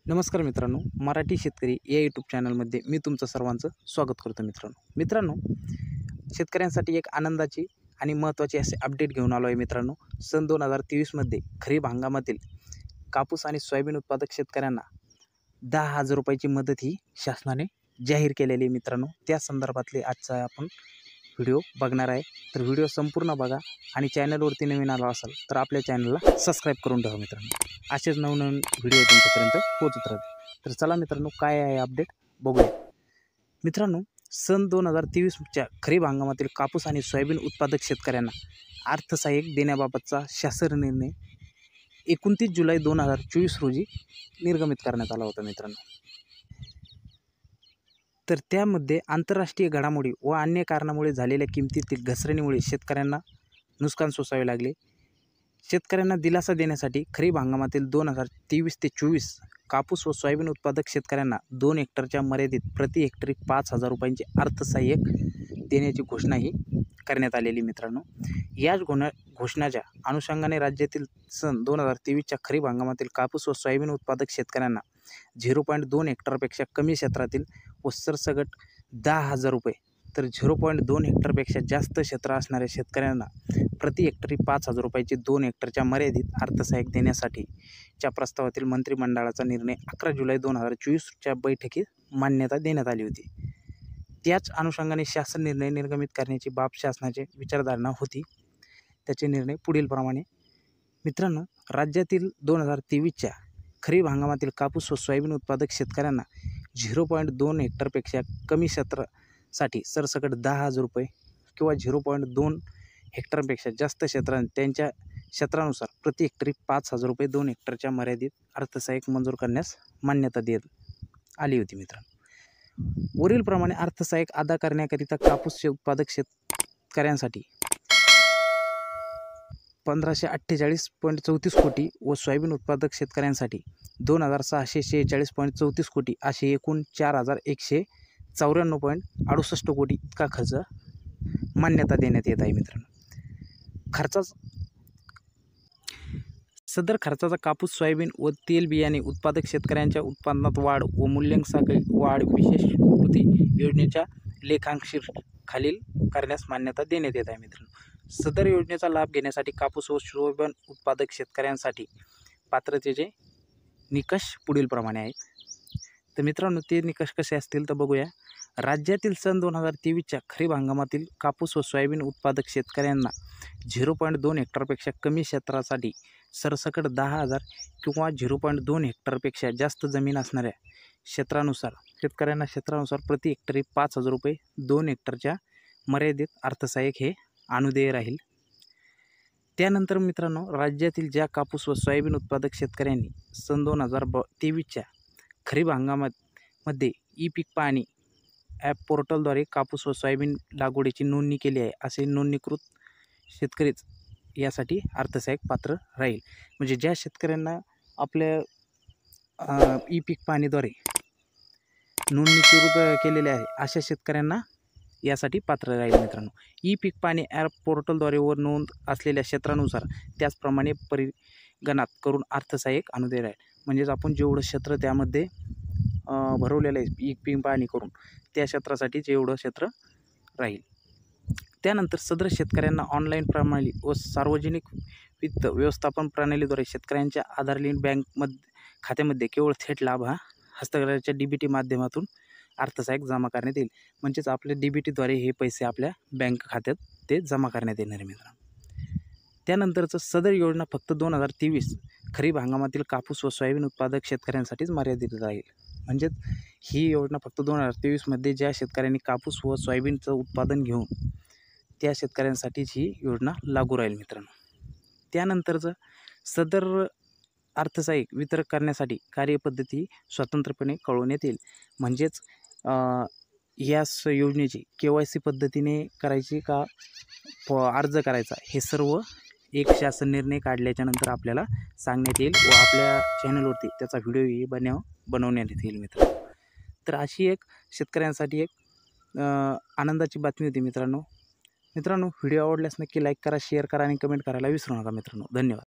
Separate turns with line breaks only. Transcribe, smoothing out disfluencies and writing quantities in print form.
नमस्कार मित्रांनो, मराठी शेतकरी या यूट्यूब चॅनलमध्ये मी तुमचं सर्वांचं स्वागत करतो. मित्रांनो, शेतकऱ्यांसाठी एक आनंदाची आणि महत्त्वाची असे अपडेट घेऊन आलो आहे. मित्रांनो, सन 2023मध्ये खरीप हंगामातील कापूस आणि सोयाबीन उत्पादक शेतकऱ्यांना 10,000 रुपयाची मदत ही शासनाने जाहीर केलेली आहे. मित्रांनो, त्या संदर्भातले आजचा आपण व्हिडिओ बघणार आहे. तर व्हिडिओ संपूर्ण बघा आणि चॅनलवरती नवीन आला असाल तर आपल्या चॅनलला सबस्क्राईब करून ठेवा. मित्रांनो, असेच नवनवीन व्हिडिओ तुमच्यापर्यंत पोहोचत राहतील. तर चला मित्रांनो, काय आहे अपडेट बघूया. मित्रांनो, सन 2023च्या खरीप हंगामातील कापूस आणि सोयाबीन उत्पादक शेतकऱ्यांना अर्थसहाय्य देण्याबाबतचा शासन निर्णय 29 जुलै 2024 रोजी निर्गमित करण्यात आला होता. मित्रांनो, तर त्यामध्ये आंतरराष्ट्रीय घडामोडी व अन्य कारणामुळे झालेल्या किमतीतील घसरणीमुळे शेतकऱ्यांना नुकसान सोसावे लागले. शेतकऱ्यांना दिलासा देण्यासाठी खरीप हंगामातील 2023 ते 24 कापूस व सोयाबीन उत्पादक शेतकऱ्यांना 2 हेक्टरच्या मर्यादित प्रति हेक्टरी 5,000 रुपयांचे अर्थसहाय्य देण्याची घोषणाही करण्यात आलेली. मित्रांनो, याच घोषणाच्या अनुषंगाने राज्यातील सन 2023च्या खरीप हंगामातील कापूस व सोयाबीन उत्पादक शेतकऱ्यांना 0.2 हेक्टरपेक्षा कमी क्षेत्रातील व सरसगट 10,000 रुपये, तर 0.2 हेक्टरपेक्षा जास्त क्षेत्र असणाऱ्या शेतकऱ्यांना प्रति हेक्टरी 5,000 रुपयाचे 2 हेक्टरच्या मर्यादित अर्थसहाय्य देण्यासाठीच्या प्रस्तावातील मंत्रिमंडळाचा निर्णय 11 जुलै 2024च्या बैठकीत मान्यता देण्यात आली होती. त्याच अनुषंगाने शासन निर्णय निर्गमित करण्याची बाब शासनाची विचारधारणा होती. त्याचे निर्णय पुढीलप्रमाणे. मित्रांनो, राज्यातील 2023च्या खरीप हंगामातील कापूस व सोयाबीन उत्पादक शेतकऱ्यांना 0.2 हेक्टरपेक्षा कमी क्षेत्रासाठी सरसकट 10,000 रुपये किंवा 0.2 हेक्टरपेक्षा जास्त त्यांच्या क्षेत्रानुसार प्रति हेक्टरी 5,000 रुपये 2 हेक्टरच्या मर्यादित अर्थसहाय्य मंजूर करण्यास मान्यता देण्यात आली होती. मित्रांनो, वरीलप्रमाणे अर्थसहाय्य अदा करण्याकरिता कापूस उत्पादक शेतकऱ्यांसाठी 1,548.34 कोटी व सोयाबीन उत्पादक शेतकऱ्यांसाठी 2,646.34 कोटी असे एकूण 4,194.68 कोटी इतका खर्च मान्यता देण्यात येत आहे. मित्रांनो, सदर खर्चाचा कापूस, सोयाबीन व तेल बियाणे उत्पादक शेतकऱ्यांच्या उत्पादनात वाढ व मूल्यांक साखळी वाढ विशेष कृती योजनेच्या लेखांशीर खालील करण्यास मान्यता देण्यात येत आहे. मित्रांनो, सदर योजनेचा लाभ घेण्यासाठी कापूस व सोयाबीन उत्पादक शेतकऱ्यांसाठी पात्रतेचे निकष पुढीलप्रमाणे आहेत. तर मित्रांनो, ते निकष कसे असतील तर बघूया. राज्यातील सन 2023च्या खरीप हंगामातील कापूस व सोयाबीन उत्पादक शेतकऱ्यांना 0.2 हेक्टरपेक्षा कमी क्षेत्रासाठी सरसकट 10,000 किंवा 0.2 हेक्टरपेक्षा जास्त जमीन असणाऱ्या क्षेत्रानुसार प्रति हेक्टरी 5,000 रुपये 2 हेक्टरच्या मर्यादित अर्थसहाय्य हे अनुदेय राहील. त्यानंतर मित्रांनो, राज्यातील ज्या कापूस व सोयाबीन उत्पादक शेतकऱ्यांनी सन 2023च्या खरीप हंगामामध्ये ई पीक पाहणी ॲप पोर्टलद्वारे कापूस व सोयाबीन लागवडीची नोंदणी केली आहे, असे नोंदणीकृत शेतकरीच यासाठी अर्थसहाय्य पात्र राहील. म्हणजे ज्या शेतकऱ्यांना आपल्या ई पीक पाहणीद्वारे नोंदणीकृत केलेले आहे अशा शेतकऱ्यांना यासाठी पात्र राहील. मित्रांनो, ई पीक पाहणी ॲप पोर्टलद्वारे वर नोंद असलेल्या क्षेत्रानुसार त्याचप्रमाणे परिगणात करून अर्थसहाय्य अनुदेय राहील. म्हणजेच आपण जेवढं क्षेत्र त्यामध्ये भरवलेलं आहे ई पीक पाहणी करून त्या क्षेत्रासाठी जेवढं क्षेत्र राहील. त्यानंतर सदर शेतकऱ्यांना ऑनलाईन प्रणाली व सार्वजनिक वित्त व्यवस्थापन प्रणालीद्वारे शेतकऱ्यांच्या आधार लिंक बँक खात्यामध्ये केवळ थेट लाभ हा हस्तांतरणाच्या DBT माध्यमातून अर्थसहाय्य जमा करण्यात येईल. म्हणजेच आपल्या DBTद्वारे हे पैसे आपल्या बँक खात्यात ते जमा करण्यात येणार आहे. मित्रांनो, त्यानंतरचं सदर योजना फक्त 2023 खरीप हंगामातील कापूस व सोयाबीन उत्पादक शेतकऱ्यांसाठीच मर्यादित राहील. म्हणजेच ही योजना फक्त 2023मध्ये ज्या शेतकऱ्यांनी कापूस व सोयाबीनचं उत्पादन घेऊन त्या शेतकऱ्यांसाठीच ही योजना लागू राहील. मित्रांनो, त्यानंतरचं सदर अर्थसहाय्य वितरण करण्यासाठी कार्यपद्धती स्वतंत्रपणे कळवण्यात येईल. म्हणजेच या योजनेची KYC पद्धतीने करायची का अर्ज करायचा हे सर्व एक शासन निर्णय काढल्याच्या नंतर आपल्याला सांगण्यात येईल व आपल्या चॅनलवरती त्याचा व्हिडिओही बनवण्यात येईल. तर अशी एक शेतकऱ्यांसाठी एक आनंदाची बातमी होती. मित्रांनो, व्हिडिओ आवडल्यास नक्की लाईक करा, शेअर करा आणि कमेंट करायला विसरू नका. मित्रांनो, धन्यवाद.